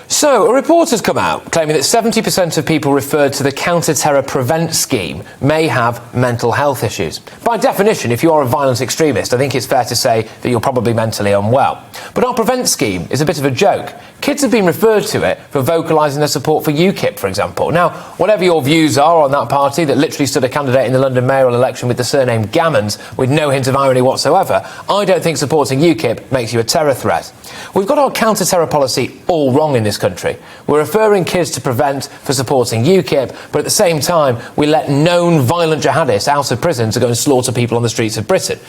So, a report has come out claiming that 70% of people referred to the counter-terror prevent scheme may have mental health issues. By definition, if you are a violent extremist, I think it's fair to say that you're probably mentally unwell. But our prevent scheme is a bit of a joke. Kids have been referred to it for vocalising their support for UKIP, for example. Now, whatever your views are on that party that literally stood a candidate in the London mayoral election with the surname Gammons with no hint of irony whatsoever, I don't think supporting UKIP makes you a terror threat. We've got our counter-terror policy all wrong in this country. We're referring kids to prevent for supporting UKIP, but at the same time, we let known violent jihadists out of prison to go and slaughter people on the streets of Britain.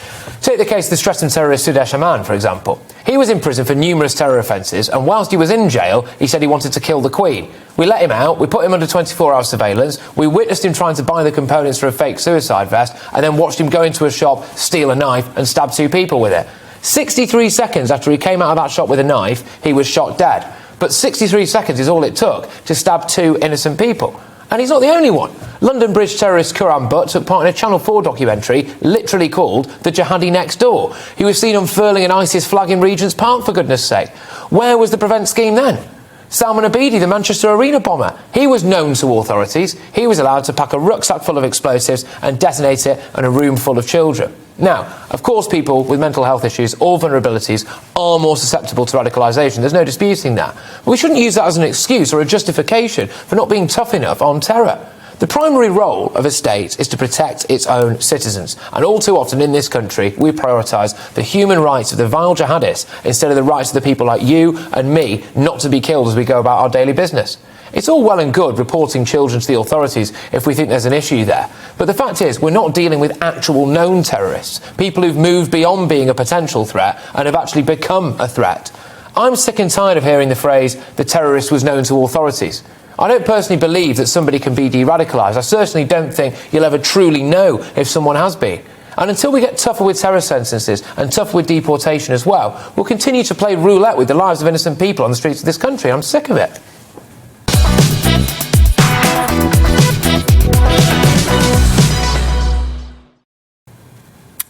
Take the case of the Streatham terrorist Sudesh Aman, for example. He was in prison for numerous terror offences, and whilst he was in jail, he said he wanted to kill the Queen. We let him out, we put him under 24-hour surveillance, we witnessed him trying to buy the components for a fake suicide vest, and then watched him go into a shop, steal a knife, and stab 2 people with it. 63 seconds after he came out of that shop with a knife, he was shot dead. But 63 seconds is all it took to stab 2 innocent people. And he's not the only one. London Bridge terrorist Quram Butt took part in a Channel 4 documentary literally called The Jihadi Next Door. He was seen unfurling an ISIS flag in Regent's Park, for goodness sake. Where was the prevent scheme then? Salman Abedi, the Manchester Arena bomber, he was known to authorities. He was allowed to pack a rucksack full of explosives and detonate it in a room full of children. Now, of course, people with mental health issues or vulnerabilities are more susceptible to radicalisation. There's no disputing that. But we shouldn't use that as an excuse or a justification for not being tough enough on terror. The primary role of a state is to protect its own citizens. And all too often in this country, we prioritise the human rights of the vile jihadists instead of the rights of the people like you and me not to be killed as we go about our daily business. It's all well and good reporting children to the authorities if we think there's an issue there. But the fact is, we're not dealing with actual known terrorists, people who've moved beyond being a potential threat and have actually become a threat. I'm sick and tired of hearing the phrase, the terrorist was known to authorities. I don't personally believe that somebody can be de-radicalised. I certainly don't think you'll ever truly know if someone has been. And until we get tougher with terror sentences and tougher with deportation as well, we'll continue to play roulette with the lives of innocent people on the streets of this country. I'm sick of it.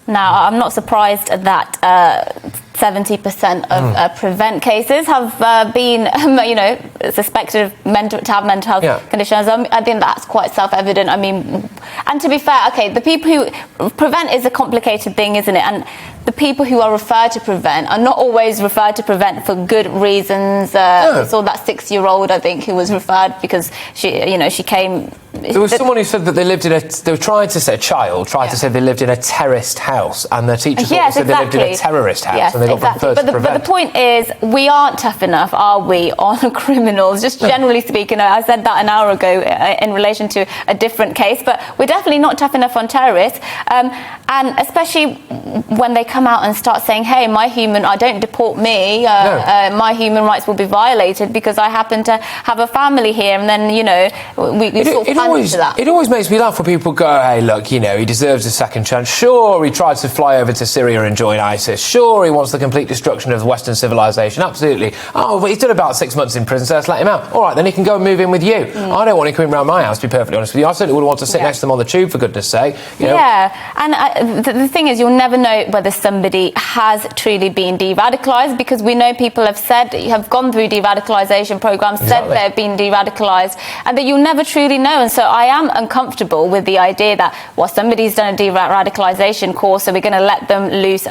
Now, I'm not surprised that 70% of prevent cases have been, suspected of to have mental health conditions. I think that's quite self-evident. I mean, and to be fair, okay, the people who prevent is a complicated thing, isn't it? And the people who are referred to prevent are not always referred to prevent for good reasons. We saw that 6-year-old, I think, who was referred because she came. There was someone who said that they lived in they were trying to say, a child tried to say they lived in a terrorist house, and the teacher said they lived in a terrorist house, and they got referred to prevent. But the point is, we aren't tough enough, are we, on criminals? Just generally speaking, I said that an hour ago in relation to a different case, but we're definitely not tough enough on terrorists, and especially when they come out and start saying, hey, don't deport me, my human rights will be violated because I happen to have a family here, and then, we sort of It always makes me laugh when people go, hey, look, he deserves a second chance. Sure, he tried to fly over to Syria and join ISIS. Sure, he wants the complete destruction of Western civilization. Absolutely. Oh, but he's done about 6 months in prison, so let's let him out. All right, then he can go and move in with you. I don't want him coming round my house, to be perfectly honest with you. I certainly wouldn't want to sit next to them on the tube, for goodness sake. Yeah, and the thing is, you'll never know whether somebody has truly been de-radicalised, because we know people have gone through de-radicalisation programmes, said they've been de-radicalised, and that you'll never truly know. And so I am uncomfortable with the idea that, somebody's done a de-radicalisation course, so we're going to let them loose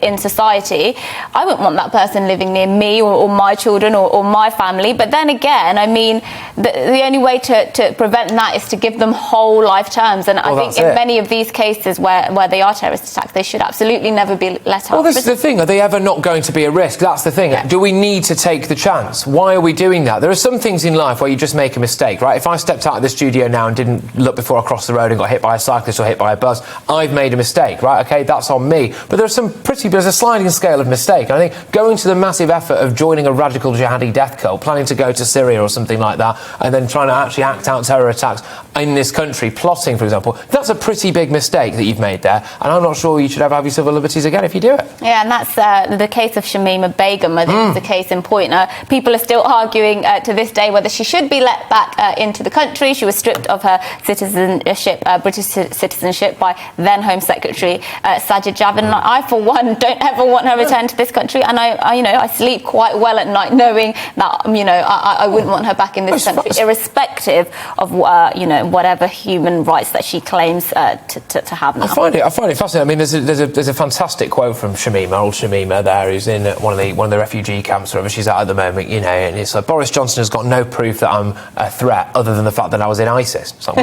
in society. I wouldn't want that person living near me or my children or my family. But then again, I mean, the only way to prevent that is to give them whole life terms. And I think in many of these cases where they are terrorist attacks, they should absolutely never be let out. Well, this is the thing. Are they ever not going to be a risk? That's the thing. Yeah. Do we need to take the chance? Why are we doing that? There are some things in life where you just make a mistake, right? If I stepped out of the studio now and didn't look before I crossed the road and got hit by a cyclist or hit by a bus, I've made a mistake, right? Okay, that's on me. But there's a sliding scale of mistake. And I think going to the massive effort of joining a radical jihadi death cult, planning to go to Syria or something like that, and then trying to actually act out terror attacks in this country, plotting, for example, that's a pretty big mistake that you've made there. And I'm not sure you should ever have your civil liberties again if you do it. Yeah, and that's the case of Shamima Begum. I think is the case in point. People are still arguing to this day whether she should be let back into the country. She was stripped stripped of her citizenship, British citizenship, by then Home Secretary Sajid Javid. And I, for one, don't ever want her returned to this country, and I sleep quite well at night knowing that I wouldn't want her back in this country, irrespective of whatever human rights that she claims to have now. I find it fascinating. I mean, there's a fantastic quote from old Shamima there, who's in one of the refugee camps, wherever she's at the moment, and it's like, Boris Johnson has got no proof that I'm a threat other than the fact that I was in ISIS. It's like,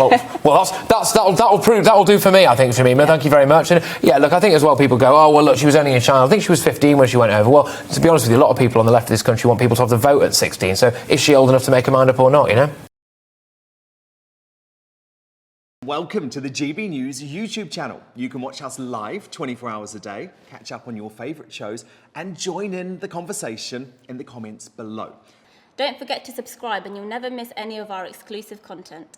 well, that'll do for me, I think, Shamima. Thank you very much. And yeah, look, I think as well people go, oh well, look, she was only a child. I think she was 15 when she went over. Well, to be honest with you, a lot of people on the left of this country want people to have to vote at 16. So is she old enough to make her mind up or not? Welcome to the GB News YouTube channel. You can watch us live 24 hours a day, catch up on your favourite shows, and join in the conversation in the comments below. Don't forget to subscribe and you'll never miss any of our exclusive content.